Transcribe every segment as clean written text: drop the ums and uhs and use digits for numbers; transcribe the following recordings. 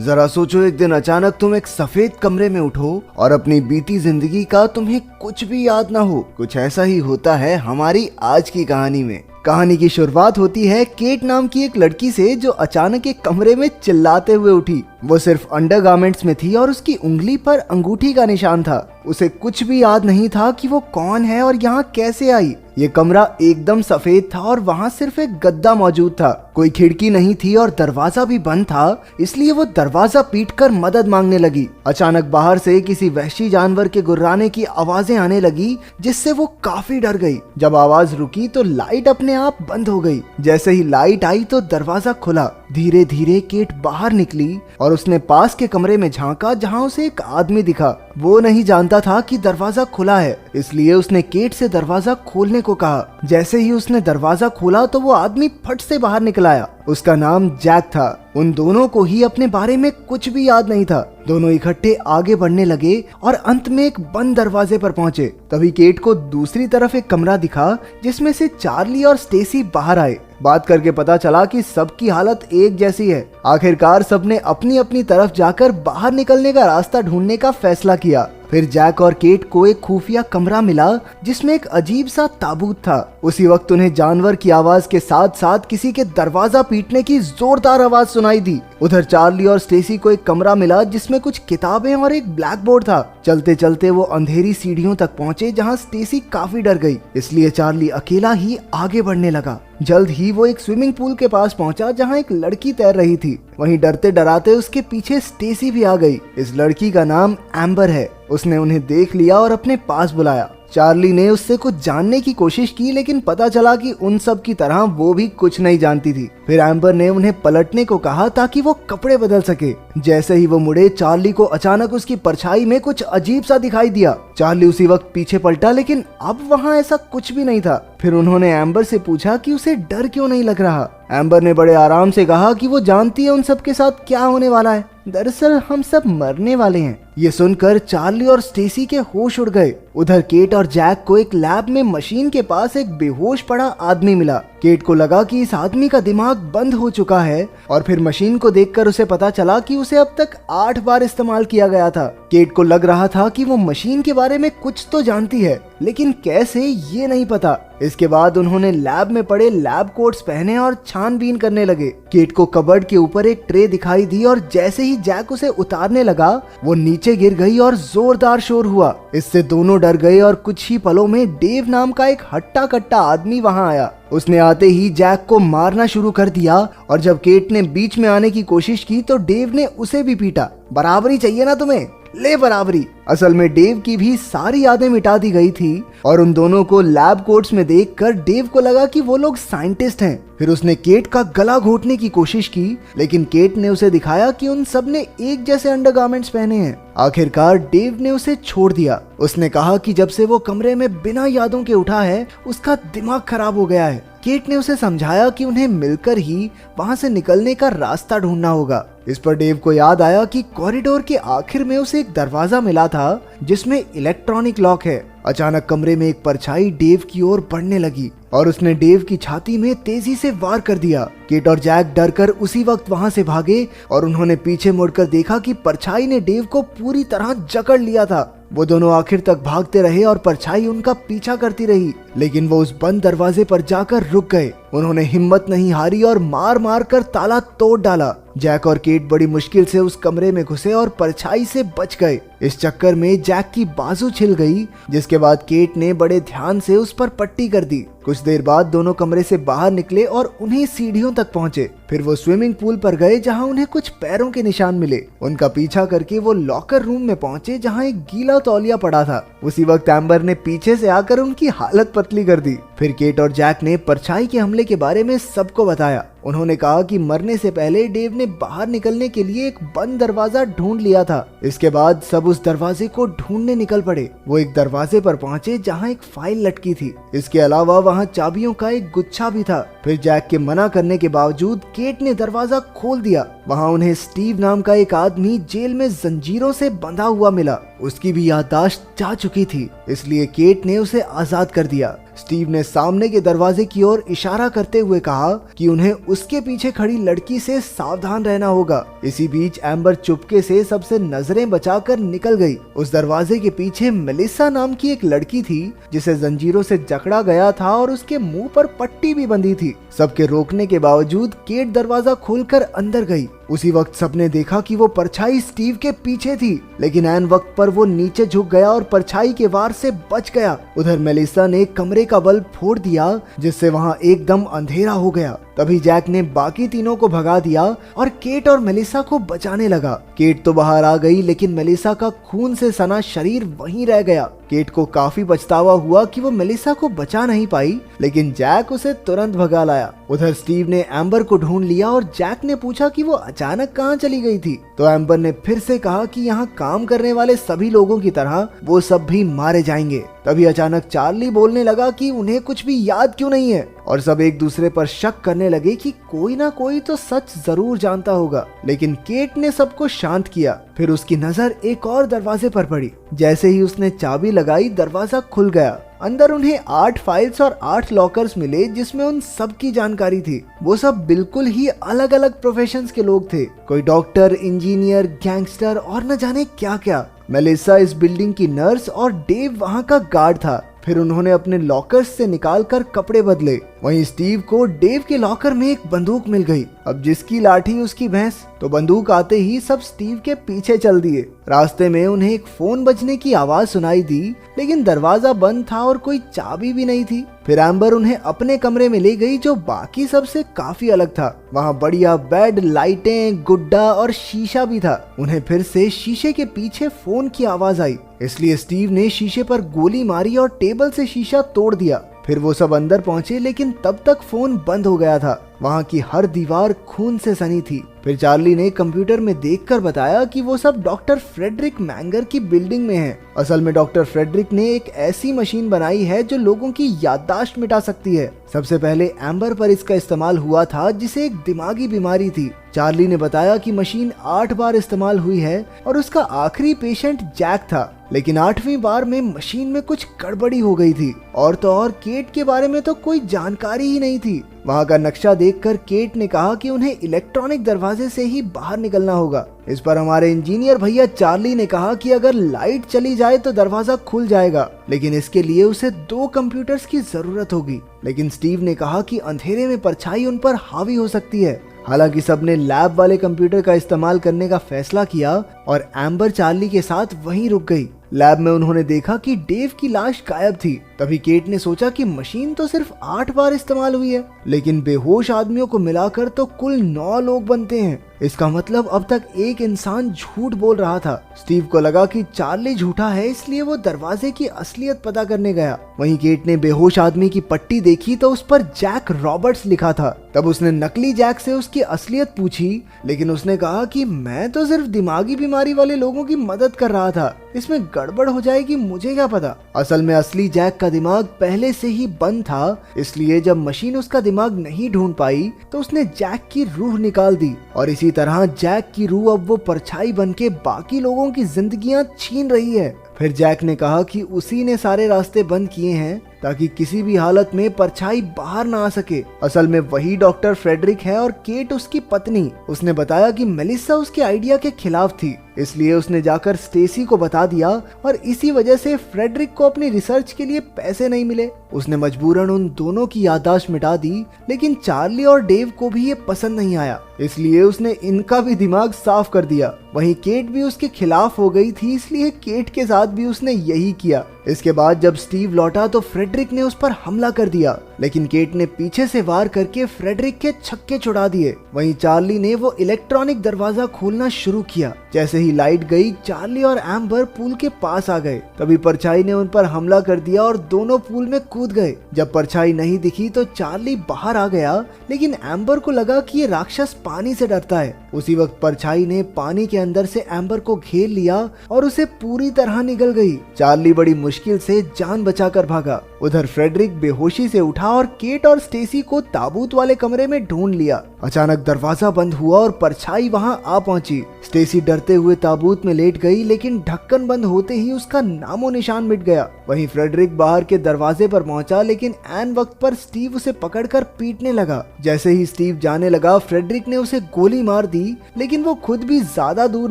जरा सोचो, एक दिन अचानक तुम एक सफेद कमरे में उठो और अपनी बीती जिंदगी का तुम्हें कुछ भी याद ना हो। कुछ ऐसा ही होता है हमारी आज की कहानी में। कहानी की शुरुआत होती है केट नाम की एक लड़की से, जो अचानक एक कमरे में चिल्लाते हुए उठी। वो सिर्फ अंडरगारमेंट्स में थी और उसकी उंगली पर अंगूठी का निशान था। उसे कुछ भी याद नहीं था कि वो कौन है और यहाँ कैसे आई। ये कमरा एकदम सफेद था और वहाँ सिर्फ एक गद्दा मौजूद था। कोई खिड़की नहीं थी और दरवाजा भी बंद था, इसलिए वो दरवाजा पीटकर मदद मांगने लगी। अचानक बाहर से किसी वहशी जानवर के गुर्राने की आवाजें आने लगी, जिससे वो काफी डर गई। जब आवाज रुकी तो लाइट अपने आप बंद हो गई। जैसे ही लाइट आई तो दरवाजा खुला। धीरे धीरे केट बाहर निकली और उसने पास के कमरे में झांका, जहां उसे एक आदमी दिखा। वो नहीं जानता था कि दरवाजा खुला है, इसलिए उसने केट से दरवाजा खोलने को कहा। जैसे ही उसने दरवाजा खोला तो वो आदमी फट से बाहर निकल आया। उसका नाम जैक था। उन दोनों को ही अपने बारे में कुछ भी याद नहीं था। दोनों इकट्ठे आगे बढ़ने लगे और अंत में एक बंद दरवाजे पर पहुंचे। तभी केट को दूसरी तरफ एक कमरा दिखा, जिसमें से चार्ली और स्टेसी बाहर आए। बात करके पता चला कि सबकी हालत एक जैसी है। आखिरकार सबने अपनी अपनी तरफ जाकर बाहर निकलने का रास्ता ढूंढने का फैसला किया। फिर जैक और केट को एक खुफिया कमरा मिला, जिसमें एक अजीब सा ताबूत था। उसी वक्त उन्हें जानवर की आवाज के साथ साथ किसी के दरवाजा पीटने की जोरदार आवाज सुनाई दी। उधर चार्ली और स्टेसी को एक कमरा मिला, जिसमें कुछ किताबें और एक ब्लैक बोर्ड था। चलते चलते वो अंधेरी सीढ़ियों तक पहुंचे, जहां स्टेसी काफी डर गई, इसलिए चार्ली अकेला ही आगे बढ़ने लगा। जल्द ही वो एक स्विमिंग पूल के पास पहुंचा, जहां एक लड़की तैर रही थी। वहीं डरते डराते उसके पीछे स्टेसी भी आ गई। इस लड़की का नाम एम्बर है। उसने उन्हें देख लिया और अपने पास बुलाया। चार्ली ने उससे कुछ जानने की कोशिश की, लेकिन पता चला कि उन सब की तरह वो भी कुछ नहीं जानती थी। फिर एम्बर ने उन्हें पलटने को कहा ताकि वो कपड़े बदल सके। जैसे ही वो मुड़े, चार्ली को अचानक उसकी परछाई में कुछ अजीब सा दिखाई दिया। चार्ली उसी वक्त पीछे पलटा, लेकिन अब वहाँ ऐसा कुछ भी नहीं था। फिर उन्होंने एम्बर से पूछा कि उसे डर क्यों नहीं लग रहा। एम्बर ने बड़े आराम से कहा कि वो जानती है उन सब के साथ क्या होने वाला है। दरअसल हम सब मरने वाले हैं। ये सुनकर चार्ली और स्टेसी के होश उड़ गए। उधर केट और जैक को एक लैब में मशीन के पास एक बेहोश पड़ा आदमी मिला। केट को लगा कि इस आदमी का दिमाग बंद हो चुका है, और फिर मशीन को देखकर उसे पता चला कि उसे अब तक 8 बार इस्तेमाल किया गया था। केट को लग रहा था कि वो मशीन के बारे में कुछ तो जानती है, लेकिन कैसे ये नहीं पता। इसके बाद उन्होंने लैब में पड़े लैब कोट्स पहने और छानबीन करने लगे। केट को कबर्ड के ऊपर एक ट्रे दिखाई दी, और जैसे ही जैक उसे उतारने लगा वो नीचे गिर गई और जोरदार शोर हुआ। इससे दोनों डर गए और कुछ ही पलों में डेव नाम का एक हट्टा कट्टा आदमी वहां आया। उसने आते ही जैक को मारना शुरू कर दिया, और जब केट ने बीच में आने की कोशिश की तो डेव ने उसे भी पीटा। बराबरी चाहिए ना तुम्हें, ले बराबरी। असल में डेव की भी सारी यादें मिटा दी गई थी, और उन दोनों को लैब कोट्स में देखकर डेव को लगा कि वो लोग साइंटिस्ट हैं। फिर उसने केट का गला घोटने की कोशिश की, लेकिन केट ने उसे दिखाया कि उन सब ने एक जैसे अंडरगारमेंट्स पहने हैं। आखिरकार डेव ने उसे छोड़ दिया। उसने कहा कि जब से वो कमरे में बिना यादों के उठा है, उसका दिमाग खराब हो गया है। केट ने उसे समझाया कि उन्हें मिलकर ही वहां से निकलने का रास्ता ढूंढना होगा। इस पर डेव को याद आया कि कॉरिडोर के आखिर में उसे एक दरवाजा मिला था, जिसमें इलेक्ट्रॉनिक लॉक है। अचानक कमरे में एक परछाई डेव की ओर बढ़ने लगी, और उसने डेव की छाती में तेजी से वार कर दिया। केट और जैक डरकर उसी वक्त वहां से भागे, और उन्होंने पीछे मुड़कर देखा कि परछाई ने डेव को पूरी तरह जकड़ लिया था। वो दोनों आखिर तक भागते रहे और परछाई उनका पीछा करती रही, लेकिन वो उस बंद दरवाजे पर जाकर रुक गए। उन्होंने हिम्मत नहीं हारी और मार मार कर ताला तोड़ डाला। जैक और केट बड़ी मुश्किल से उस कमरे में घुसे और परछाई से बच गए। इस चक्कर में जैक की बाजू छिल गई, जिसके बाद केट ने बड़े ध्यान से उस पर पट्टी कर दी। कुछ देर बाद दोनों कमरे से बाहर निकले और उन्हीं सीढ़ियों तक पहुंचे। फिर वो स्विमिंग पूल पर गए, जहां उन्हें कुछ पैरों के निशान मिले। उनका पीछा करके वो लॉकर रूम में पहुंचे, जहां एक गीला तौलिया पड़ा था। उसी वक्त एम्बर ने पीछे से आकर उनकी हालत पतली कर दी। फिर केट और जैक ने परछाई के हमले के बारे में सबको बताया। उन्होंने कहा कि मरने से पहले डेव ने बाहर निकलने के लिए एक बंद दरवाजा ढूंढ लिया था। इसके बाद सब उस दरवाजे को ढूंढने निकल पड़े। वो एक दरवाजे पर पहुंचे जहां एक फाइल लटकी थी। इसके अलावा वहां चाबियों का एक गुच्छा भी था। फिर जैक के मना करने के बावजूद केट ने दरवाजा खोल दिया। वहां उन्हें स्टीव नाम का एक आदमी जेल में जंजीरों से बंधा हुआ मिला। उसकी भी याददाश्त जा चुकी थी, इसलिए केट ने उसे आजाद कर दिया। स्टीव ने सामने के दरवाजे की ओर इशारा करते हुए कहा कि उन्हें उसके पीछे खड़ी लड़की से सावधान रहना होगा। इसी बीच एम्बर चुपके से सबसे नजरें बचाकर निकल गई। उस दरवाजे के पीछे मेलिसा नाम की एक लड़की थी जिसे जंजीरों से जकड़ा गया था और उसके मुंह पर पट्टी भी बंधी थी। सबके रोकने के बावजूद केट दरवाजा खोलकर अंदर गई। उसी वक्त सबने देखा कि वो परछाई स्टीव के पीछे थी, लेकिन ऐन वक्त पर वो नीचे झुक गया और परछाई के वार से बच गया। उधर मेलिसा ने कमरे का बल्ब फोड़ दिया जिससे वहां एकदम अंधेरा हो गया। तभी जैक ने बाकी तीनों को भगा दिया और केट और मेलिसा को बचाने लगा। केट तो बाहर आ गई, लेकिन मेलिसा का खून से सना शरीर वहीं रह गया। केट को काफी पछतावा हुआ कि वो मेलिसा को बचा नहीं पाई, लेकिन जैक उसे तुरंत भगा लाया। उधर स्टीव ने एम्बर को ढूंढ लिया और जैक ने पूछा कि वो अचानक कहाँ चली गई थी। तो एम्बर ने फिर से कहा कि यहाँ काम करने वाले सभी लोगों की तरह वो सब भी मारे जाएंगे। तभी अचानक चार्ली बोलने लगा कि उन्हें कुछ भी याद क्यों नहीं है, और सब एक दूसरे पर शक करने लगे कि कोई ना कोई तो सच जरूर जानता होगा। लेकिन केट ने सबको शांत किया। फिर उसकी नजर एक और दरवाजे पर पड़ी। जैसे ही उसने चाबी लगाई, दरवाजा खुल गया। अंदर उन्हें 8 फाइल्स और 8 लॉकर्स मिले जिसमें उन सब की जानकारी थी। वो सब बिल्कुल ही अलग अलग प्रोफेशंस के लोग थे। कोई डॉक्टर, इंजीनियर, गैंगस्टर और न जाने क्या क्या। मेलिसा इस बिल्डिंग की नर्स और डेव वहाँ का गार्ड था। फिर उन्होंने अपने लॉकर्स से निकालकर कपड़े बदले। वहीं स्टीव को डेव के लॉकर में एक बंदूक मिल गई। अब जिसकी लाठी उसकी भैंस। तो बंदूक आते ही सब स्टीव के पीछे चल दिए। रास्ते में उन्हें एक फोन बजने की आवाज सुनाई दी, लेकिन दरवाजा बंद था और कोई चाबी भी नहीं थी। फिर एम्बर उन्हें अपने कमरे में ले गई जो बाकी सबसे काफी अलग था। वहाँ बढ़िया बेड, लाइटें, गुड्डा और शीशा भी था। उन्हें फिर से शीशे के पीछे फोन की आवाज आई, इसलिए स्टीव ने शीशे पर गोली मारी और टेबल से शीशा तोड़ दिया। फिर वो सब अंदर पहुंचे, लेकिन तब तक फोन बंद हो गया था। वहाँ की हर दीवार खून से सनी थी। फिर चार्ली ने कंप्यूटर में देखकर बताया कि वो सब डॉक्टर फ्रेडरिक मैंगर की बिल्डिंग में है। असल में डॉक्टर फ्रेडरिक ने एक ऐसी मशीन बनाई है जो लोगों की याददाश्त मिटा सकती है। सबसे पहले एम्बर पर इसका इस्तेमाल हुआ था जिसे एक दिमागी बीमारी थी। चार्ली ने बताया कि मशीन 8 बार इस्तेमाल हुई है और उसका आखिरी पेशेंट जैक था, लेकिन 8वीं बार में मशीन में कुछ गड़बड़ी हो गई थी। और तो और केट के बारे में तो कोई जानकारी ही नहीं थी। वहाँ का नक्शा देखकर केट ने कहा कि उन्हें इलेक्ट्रॉनिक दरवाजे से ही बाहर निकलना होगा। इस पर हमारे इंजीनियर भैया चार्ली ने कहा कि अगर लाइट चली जाए तो दरवाजा खुल जाएगा, लेकिन इसके लिए उसे 2 कंप्यूटर्स की जरूरत होगी। लेकिन स्टीव ने कहा कि अंधेरे में परछाई उन पर हावी हो सकती है। हालांकि सबने लैब वाले कंप्यूटर का इस्तेमाल करने का फैसला किया और एम्बर चार्ली के साथ वहीं रुक गई। लैब में उन्होंने देखा कि डेव की लाश गायब थी। तभी केट ने सोचा कि मशीन तो सिर्फ 8 बार इस्तेमाल हुई है, लेकिन बेहोश आदमियों को मिलाकर तो कुल 9 लोग बनते हैं। इसका मतलब अब तक एक इंसान झूठ बोल रहा था। स्टीव को लगा कि चार्ली झूठा है, इसलिए वो दरवाजे की असलियत पता करने गया। वहीं केट ने बेहोश आदमी की पट्टी देखी तो उस पर जैक रॉबर्ट्स लिखा था। तब उसने नकली जैक से उसकी असलियत पूछी, लेकिन उसने कहा कि मैं तो सिर्फ दिमागी बीमारी वाले लोगों की मदद कर रहा था, इसमें गड़बड़ हो जाएगी मुझे क्या पता। असल में असली जैक का दिमाग पहले से ही बंद था, इसलिए जब मशीन उसका दिमाग नहीं ढूंढ पाई तो उसने जैक की रूह निकाल दी। और इसी तरह जैक की रूह अब वो परछाई बनके बाकी लोगों की जिंदगियां छीन रही है। फिर जैक ने कहा कि उसी ने सारे रास्ते बंद किए हैं ताकि किसी भी हालत में परछाई बाहर ना आ सके। असल में वही डॉक्टर फ्रेडरिक है और केट उसकी पत्नी। उसने बताया कि मेलिसा उसके आइडिया के खिलाफ थी, इसलिए उसने जाकर स्टेसी को बता दिया और इसी वजह से फ्रेडरिक को अपनी रिसर्च के लिए पैसे नहीं मिले। उसने मजबूरन उन दोनों की याददाश्त मिटा दी, लेकिन चार्ली और डेव को भी ये पसंद नहीं आया, इसलिए उसने इनका भी दिमाग साफ कर दिया। वहीं केट भी उसके खिलाफ हो गई थी, इसलिए केट के साथ भी उसने यही किया। इसके बाद जब स्टीव लौटा तो फ्रेडरिक ने उस पर हमला कर दिया, लेकिन केट ने पीछे से वार करके फ्रेडरिक के छक्के छुड़ा दिए। वहीं चार्ली ने वो इलेक्ट्रॉनिक दरवाजा खोलना शुरू किया। जैसे ही लाइट गई, चार्ली और एम्बर पूल के पास आ गए। तभी परछाई ने उन पर हमला कर दिया और दोनों पूल में कूद गए। जब परछाई नहीं दिखी तो चार्ली बाहर आ गया, लेकिन एम्बर को लगा कि ये राक्षस पानी से डरता है। उसी वक्त परछाई ने पानी के अंदर से एम्बर को घेर लिया और उसे पूरी तरह निगल गई। चार्ली बड़ी मुश्किल से जान बचाकर भागा। उधर फ्रेडरिक बेहोशी से उठा और केट और स्टेसी को ताबूत वाले कमरे में ढूंढ लिया। अचानक दरवाजा बंद हुआ और परछाई वहां आ पहुंची। स्टेसी डरते हुए ताबूत में लेट गई, लेकिन ढक्कन बंद होते ही उसका नामो निशान मिट गया। वहीं फ्रेडरिक बाहर के दरवाजे पर पहुंचा, लेकिन ऐन वक्त पर स्टीव उसे पकड़कर पीटने लगा। जैसे ही स्टीव जाने लगा, फ्रेडरिक ने उसे गोली मार दी, लेकिन वो खुद भी ज्यादा दूर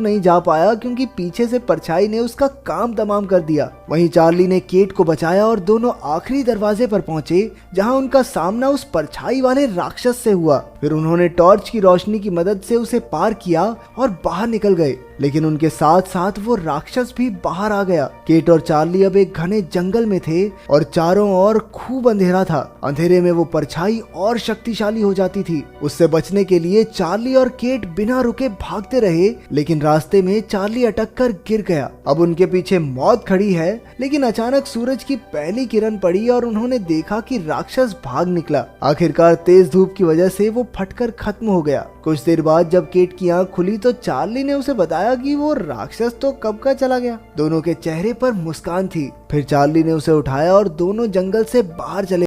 नहीं जा पाया क्योंकि पीछे से परछाई ने उसका काम तमाम कर दिया। वहीं चार्ली ने केट को बचाया और दोनों आखिरी दरवाजे पर पहुंचे, जहां उनका सामना उस परछाई वाले राक्षस से हुआ। फिर उन्होंने टॉर्च की रोशनी की मदद से उसे पार किया और बाहर निकल गए, लेकिन उनके साथ साथ वो राक्षस भी बाहर आ गया। केट और चार्ली अब एक घने जंगल में थे और चारों ओर खूब अंधेरा था। अंधेरे में वो परछाई और शक्तिशाली हो जाती थी। उससे बचने के लिए चार्ली और केट बिना रुके भागते रहे, लेकिन रास्ते में चार्ली अटक कर गिर गया। अब उनके पीछे मौत खड़ी है, लेकिन अचानक सूरज की पहली किरण पड़ी और उन्होंने देखा कि राक्षस भाग निकला। आखिरकार तेज धूप की वजह से वो फटकर खत्म हो गया। कुछ देर बाद जब केट की आंख खुली तो चार्ली ने उसे बताया कि वो राक्षस तो कब का चला गया। दोनों के चेहरे पर मुस्कान थी। फिर चार्ली ने उसे उठाया और दोनों जंगल से बाहर चले